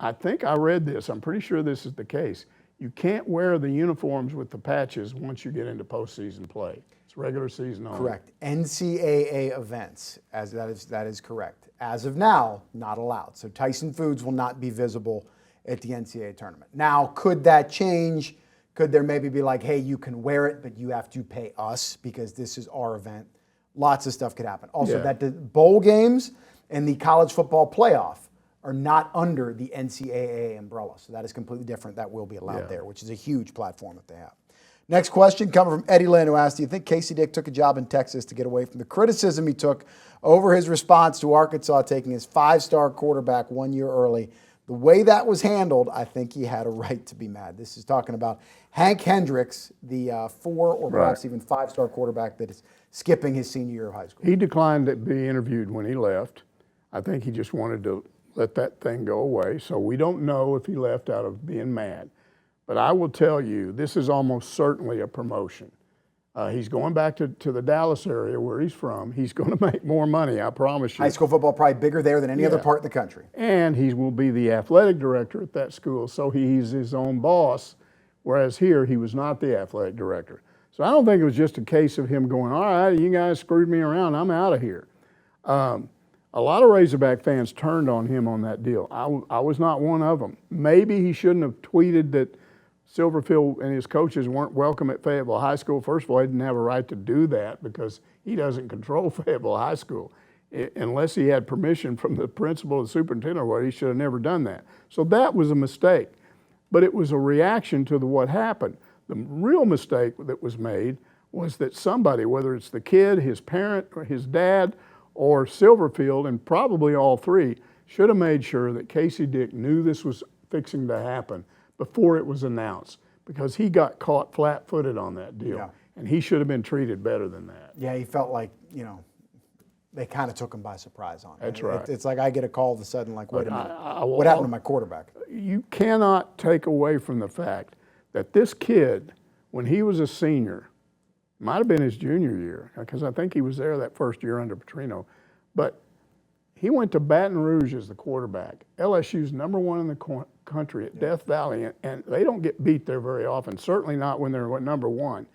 I think I read this, I'm pretty sure this is the case. You can't wear the uniforms with the patches once you get into postseason play. It's regular season only. Correct. NCAA events, that is correct. As of now, not allowed. So Tyson Foods will not be visible at the NCAA tournament. Now, could that change? Could there maybe be like, hey, you can wear it, but you have to pay us because this is our event? Lots of stuff could happen. Also, that the bowl games and the college football playoff are not under the NCAA umbrella. So that is completely different. That will be allowed there, which is a huge platform that they have. Next question coming from Eddie Lynn, who asked, do you think Casey Dick took a job in Texas to get away from the criticism he took over his response to Arkansas taking his 5-star quarterback 1 year early? The way that was handled, I think he had a right to be mad. This is talking about Hank Hendricks, the 4 or perhaps even 5-star quarterback that is skipping his senior year of high school. He declined to be interviewed when he left. I think he just wanted to let that thing go away. So we don't know if he left out of being mad. But I will tell you, this is almost certainly a promotion. He's going back to the Dallas area where he's from. He's going to make more money, I promise you. High school football probably bigger there than any other part of the country. And he will be the athletic director at that school, so he's his own boss, whereas here he was not the athletic director. So I don't think it was just a case of him going, all right, you guys screwed me around, I'm out of here. A lot of Razorback fans turned on him on that deal. I was not one of them. Maybe he shouldn't have tweeted that Silverfield and his coaches weren't welcome at Fayetteville High School. First of all, he didn't have a right to do that because he doesn't control Fayetteville High School. Unless he had permission from the principal or the superintendent, or he should have never done that. So that was a mistake. But it was a reaction to what happened. The real mistake that was made was that somebody, whether it's the kid, his parent, or his dad, or Silverfield, and probably all three, should have made sure that Casey Dick knew this was fixing to happen before it was announced, because he got caught flat-footed on that deal, and he should have been treated better than that. Yeah, he felt like, they kind of took him by surprise on it. That's right. It's like I get a call all of a sudden, like, wait a minute, what happened to my quarterback? You cannot take away from the fact that this kid, when he was a senior, might have been his junior year, because I think he was there that first year under Petrino, but he went to Baton Rouge as the quarterback. LSU's #1 in the country at Death Valley, and they don't get beat there very often, certainly not when they're #1.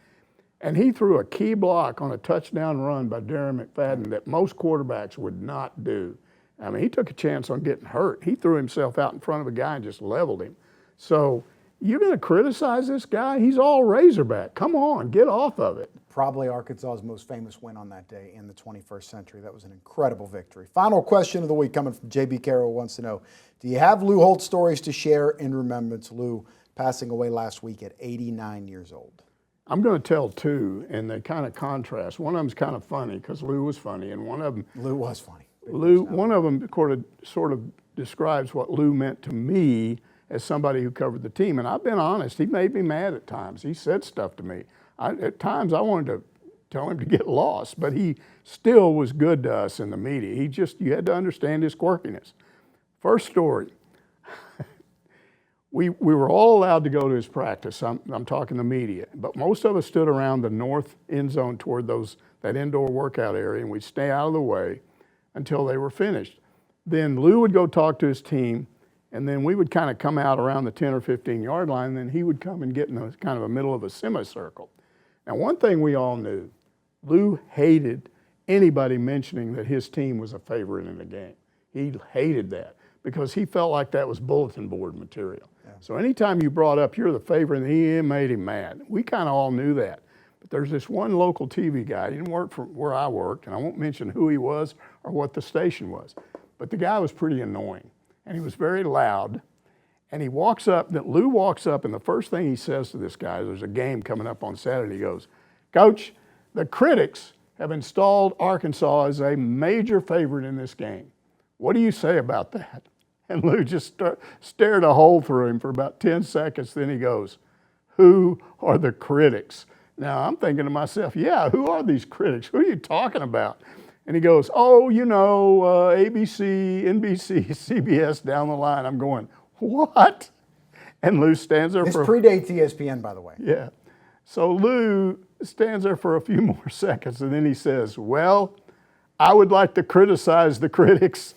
And he threw a key block on a touchdown run by Darren McFadden that most quarterbacks would not do. I mean, he took a chance on getting hurt. He threw himself out in front of a guy and just leveled him. So you're going to criticize this guy? He's all Razorback. Come on, get off of it. Probably Arkansas's most famous win on that day in the 21st century. That was an incredible victory. Final question of the week coming from JB Carroll, wants to know, do you have Lou Holtz stories to share in remembrance? Lou passing away last week at 89 years old. I'm going to tell two, and they kind of contrast. One of them's kind of funny because Lou was funny, and one of them. Lou was funny. One of them sort of describes what Lou meant to me as somebody who covered the team. And I've been honest, he made me mad at times. He said stuff to me. At times I wanted to tell him to get lost, but he still was good to us in the media. You had to understand his quirkiness. First story. We were all allowed to go to his practice. I'm talking the media, but most of us stood around the north end zone toward that indoor workout area, and we'd stay out of the way until they were finished. Then Lou would go talk to his team, and then we would kind of come out around the 10 or 15 yard line, and then he would come and get in kind of the middle of a semicircle. Now, one thing we all knew, Lou hated anybody mentioning that his team was a favorite in the game. He hated that because he felt like that was bulletin board material. Yeah. So anytime you brought up you're the favorite, he made him mad. We kind of all knew that. But there's this one local TV guy, he didn't work for where I worked, and I won't mention who he was or what the station was, but the guy was pretty annoying, and he was very loud. And Lou walks up, and the first thing he says to this guy, there's a game coming up on Saturday, he goes, "Coach, the critics have installed Arkansas as a major favorite in this game. What do you say about that?" And Lou just stared a hole through him for about 10 seconds. Then he goes, "Who are the critics?" Now, I'm thinking to myself, yeah, who are these critics? Who are you talking about? And he goes, ABC, NBC, CBS down the line. I'm going, what? And Lou stands there This predates ESPN, by the way. Yeah. So Lou stands there for a few more seconds, and then he says, "Well, I would like to criticize the critics."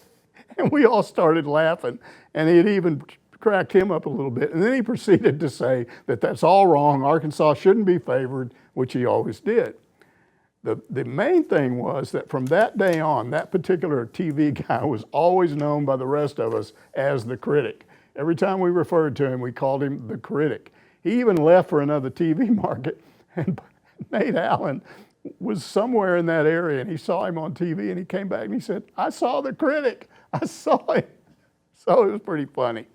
And we all started laughing. And he had even cracked him up a little bit. And then he proceeded to say that that's all wrong. Arkansas shouldn't be favored, which he always did. The main thing was that from that day on, that particular TV guy was always known by the rest of us as the critic. Every time we referred to him, we called him the critic. He even left for another TV market, and Nate Allen was somewhere in that area, and he saw him on TV, and he came back and he said, I saw the critic. I saw him. So it was pretty funny.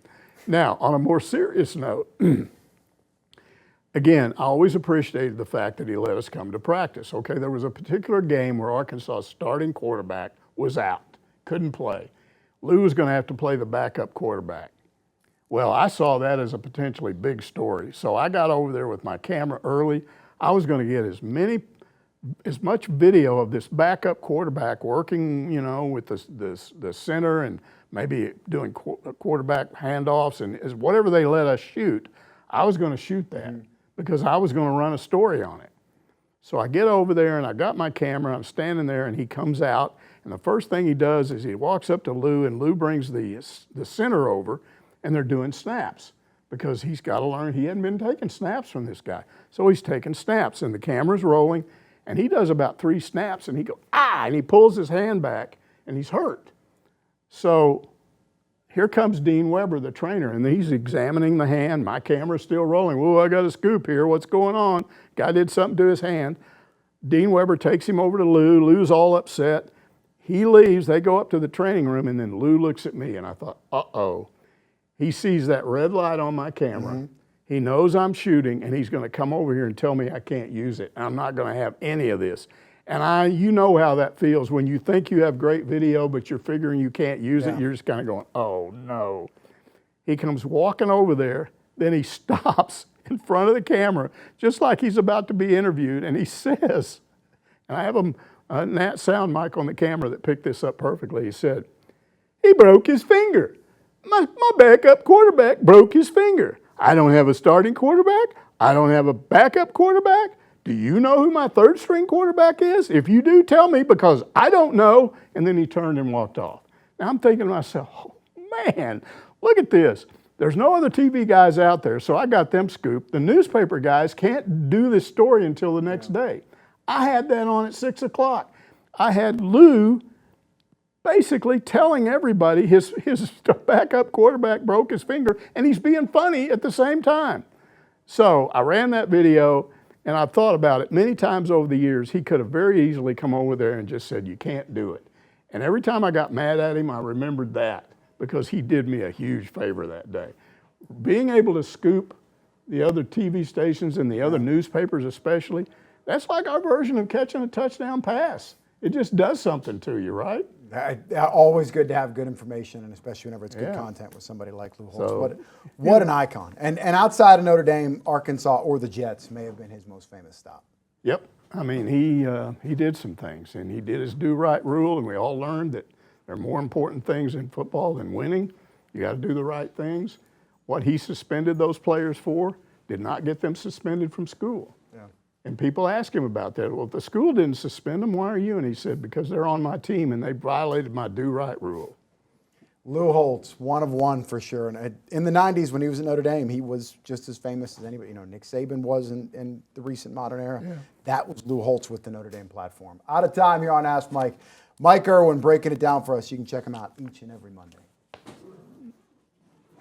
Now, on a more serious note, again, I always appreciated the fact that he let us come to practice. Okay, there was a particular game where Arkansas' starting quarterback was out, couldn't play. Lou was going to have to play the backup quarterback. Well, I saw that as a potentially big story. So I got over there with my camera early. I was going to get as much video of this backup quarterback working, you know, with the center and maybe doing quarterback handoffs and whatever they let us shoot. I was going to shoot that because I was going to run a story on it. So I get over there and I got my camera. I'm standing there and he comes out, and the first thing he does is he walks up to Lou, and Lou brings the center over, and they're doing snaps because he's got to learn. He hadn't been taking snaps from this guy. So he's taking snaps, and the camera's rolling, and he does about 3 snaps, and he goes, and he pulls his hand back, and he's hurt. So here comes Dean Weber, the trainer, and he's examining the hand. My camera's still rolling. Whoa, I got a scoop here. What's going on? Guy did something to his hand. Dean Weber takes him over to Lou. Lou's all upset. He leaves. They go up to the training room, and then Lou looks at me, and I thought, uh-oh. He sees that red light on my camera. He knows I'm shooting, and he's going to come over here and tell me I can't use it. I'm not going to have any of this. And you know how that feels when you think you have great video, but you're figuring you can't use it. You're just kind of going, oh, no. He comes walking over there. Then he stops in front of the camera, just like he's about to be interviewed, and he says, and I have a Nat sound mic on the camera that picked this up perfectly. He said, he broke his finger. My backup quarterback broke his finger. I don't have a starting quarterback. I don't have a backup quarterback. Do you know who my third string quarterback is? If you do, tell me, because I don't know. And then he turned and walked off. Now I'm thinking to myself, oh, man, look at this. There's no other TV guys out there, so I got them scooped. The newspaper guys can't do this story until the next day. I had that on at 6 o'clock. I had Lou basically telling everybody his backup quarterback broke his finger, and he's being funny at the same time. So I ran that video, and I've thought about it many times over the years. He could have very easily come over there and just said, you can't do it. And every time I got mad at him, I remembered that, because he did me a huge favor that day. Being able to scoop the other TV stations and the other newspapers especially, that's like our version of catching a touchdown pass. It just does something to you, right? Always good to have good information, and especially whenever it's good content with somebody like Lou Holtz. So, what an icon. And outside of Notre Dame, Arkansas, or the Jets may have been his most famous stop. Yep. I mean, he did some things, and he did his do-right rule, and we all learned that there are more important things in football than winning. You got to do the right things. What he suspended those players for did not get them suspended from school. And people ask him about that. Well, if the school didn't suspend them, why are you? And he said, because they're on my team and they violated my do-right rule. Lou Holtz, one of one for sure. And in the 90s when he was at Notre Dame, he was just as famous as anybody. You know, Nick Saban was in the recent modern era. That was Lou Holtz with the Notre Dame platform. Out of time here on Ask Mike. Mike Irwin breaking it down for us. You can check him out each and every Monday.